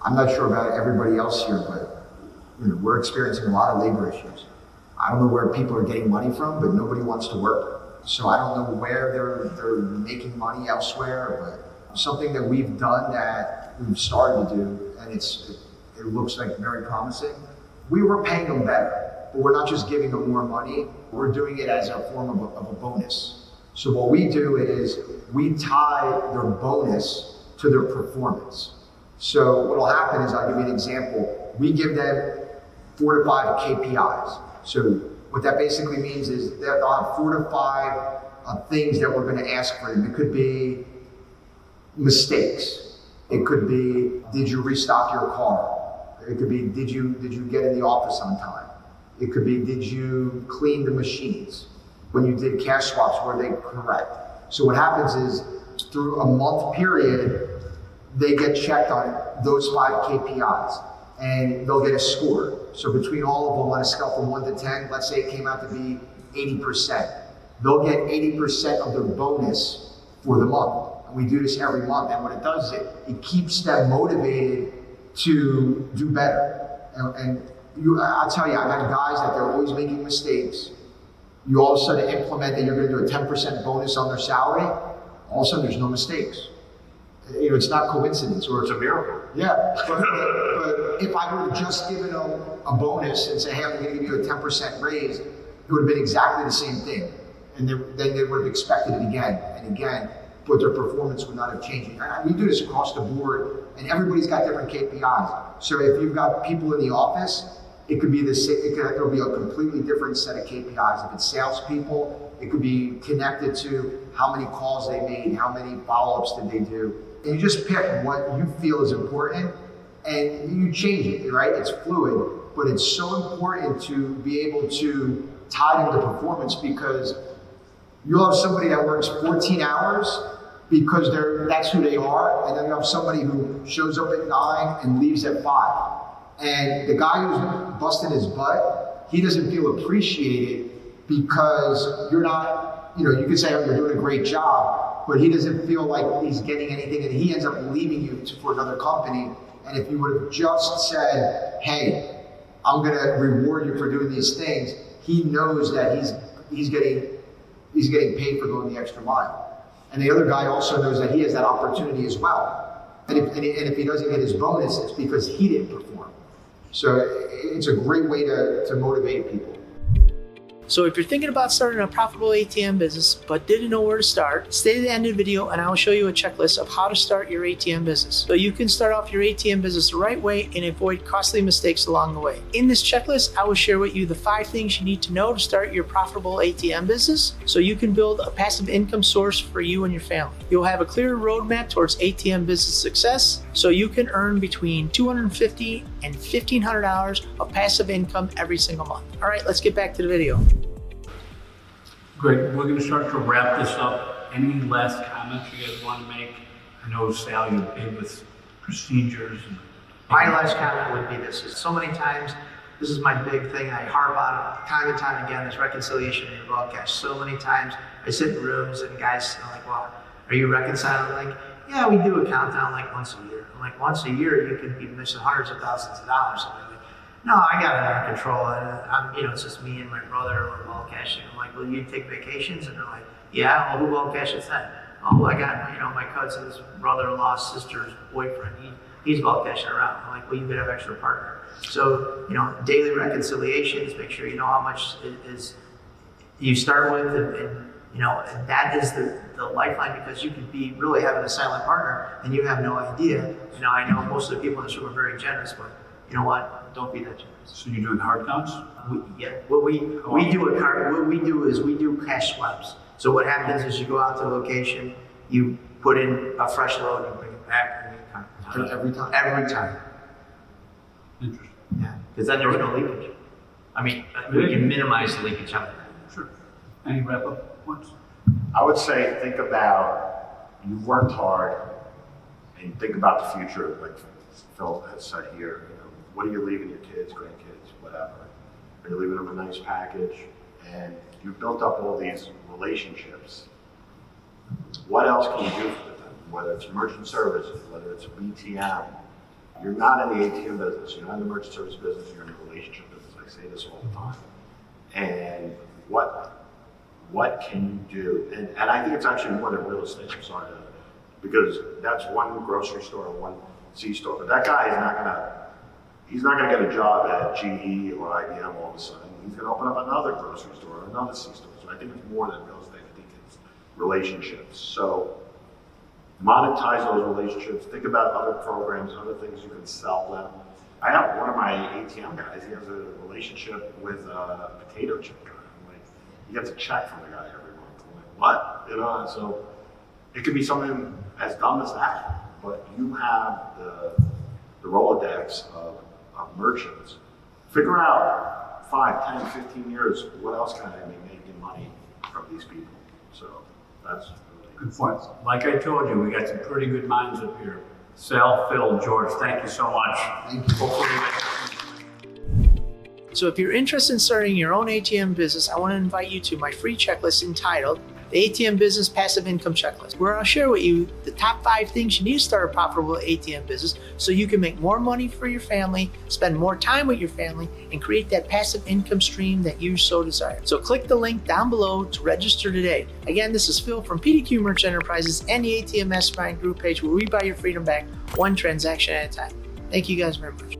I'm not sure about everybody else here, but we're experiencing a lot of labor issues. I don't know where people are getting money from, but nobody wants to work. So I don't know where they're making money elsewhere, but something that we've done that we've started to do, and it looks like very promising. We were paying them better, but we're not just giving them more money. We're doing it as a form of a bonus. So what we do is we tie their bonus to their performance. So what'll happen is, I'll give you an example. We give them 4 to 5 KPIs. So what that basically means is that they'll have 4 to 5 things that we're going to ask for them. It could be mistakes. It could be, did you restock your car? It could be, did you get in the office on time? It could be, did you clean the machines? When you did cash swaps, were they correct? So what happens is, through a month period, they get checked on those 5 KPIs and they'll get a score. So between all of them, on a scale from 1 to 10, let's say it came out to be 80%. They'll get 80% of their bonus for the month. And we do this every month. And what it does is it keeps them motivated to do better. And I'll tell you, I've had guys that they're always making mistakes. You all of a sudden implement that you're going to do a 10% bonus on their salary. All of a sudden, there's no mistakes. It's not coincidence, or it's a miracle. Yeah, but if I would have just given them a bonus and say, hey, I'm going to give you a 10% raise, it would have been exactly the same thing. And then they would have expected it again and again, but their performance would not have changed. And we do this across the board, and everybody's got different KPIs. So if you've got people in the office, it could be it'll be a completely different set of KPIs. If it's salespeople, it could be connected to how many calls they made, how many follow-ups did they do. And you just pick what you feel is important and you change it, right? It's fluid, but it's so important to be able to tie them to performance, because you'll have somebody that works 14 hours because that's who they are, and then you have somebody who shows up at 9 and leaves at 5. And the guy who's busting his butt, he doesn't feel appreciated because you're not, you can say, oh, you're doing a great job, but he doesn't feel like he's getting anything, and he ends up leaving you for another company. And if you would have just said, hey, I'm going to reward you for doing these things, he knows that he's getting paid for going the extra mile. And the other guy also knows that he has that opportunity as well. And if he doesn't get his bonus, it's because he didn't perform. So it's a great way to motivate people. So if you're thinking about starting a profitable ATM business but didn't know where to start, stay to the end of the video and I will show you a checklist of how to start your ATM business, so you can start off your ATM business the right way and avoid costly mistakes along the way. In this checklist, I will share with you the 5 things you need to know to start your profitable ATM business so you can build a passive income source for you and your family. You'll have a clear roadmap towards ATM business success so you can earn between $250 and $1,500 of passive income every single month. All right, let's get back to the video. Great, we're going to start to wrap this up. Any last comments you guys want to make? I know, Sal, you're big with procedures. My last comment would be this: is so many times, this is my big thing, I harp on it time and time again, this reconciliation in your bulk cash. So many times I sit in rooms and guys are like, well, are you reconciling? I'm like, yeah, we do a countdown like once a year. I'm like, once a year you could be missing hundreds of thousands of dollars. I'm like, no, I got it under control, and it's just me and my brother, we're bulk cashing. I'm like, well, you take vacations? And they're like, yeah, well, who bulk cashes then? Oh, I got, my cousin's brother-in-law's sister's boyfriend, he's bulk cashing around. I'm like, well, you could have extra partner. So, daily reconciliations, make sure you know how much is you start with, and that is the lifeline, because you could be really having a silent partner and you have no idea. I know most of the people in this room are very generous, but you know what? Don't be that generous. So you're doing hard counts? What we do is we do cash swaps. So what happens is you go out to the location, you put in a fresh load, you bring it back, and you count. Every time. Every time. Interesting. Yeah, because then there's no leakage. We can minimize the leakage out there. Sure. Any wrap-up points? I would say, think about, you've worked hard, and think about the future, like Phil has said here. What are you leaving your kids, grandkids, whatever? Are you leaving them a nice package? And you've built up all these relationships. What else can you do for them? Whether it's merchant services, whether it's BTM, You're not in the ATM business, you're not in the merchant service business, you're in the relationship business. I say this all the time. And what can you do? And I think it's actually more than real estate, I'm sorry, because that's one grocery store and one C-store. But that guy is not gonna get a job at GE or IBM all of a sudden. He's gonna open up another grocery store or another C-store. So I think it's more than real estate, I think it's relationships. So monetize those relationships, think about other programs, other things you can sell them. I have one of my ATM guys, he has a relationship with a potato chip guy. I'm like, he gets a check from the guy every month. I'm like, what? You know, and so it could be something as dumb as that, but you have the Rolodex of merchants. Figure out 5, 10, 15 years, what else can I be making money from these people? So that's really Good point. Like I told you, we got some pretty good minds up here. Sal, Phil, George, thank you so much. Thank you. So if you're interested in starting your own ATM business, I want to invite you to my free checklist entitled the ATM Business Passive Income Checklist, where I'll share with you the top 5 things you need to start a profitable ATM business so you can make more money for your family, spend more time with your family, and create that passive income stream that you so desire. So click the link down below to register today. Again, this is Phil from PDQ Merchant Enterprises and the ATM Mastermind group page where we buy your freedom back one transaction at a time. Thank you guys very much.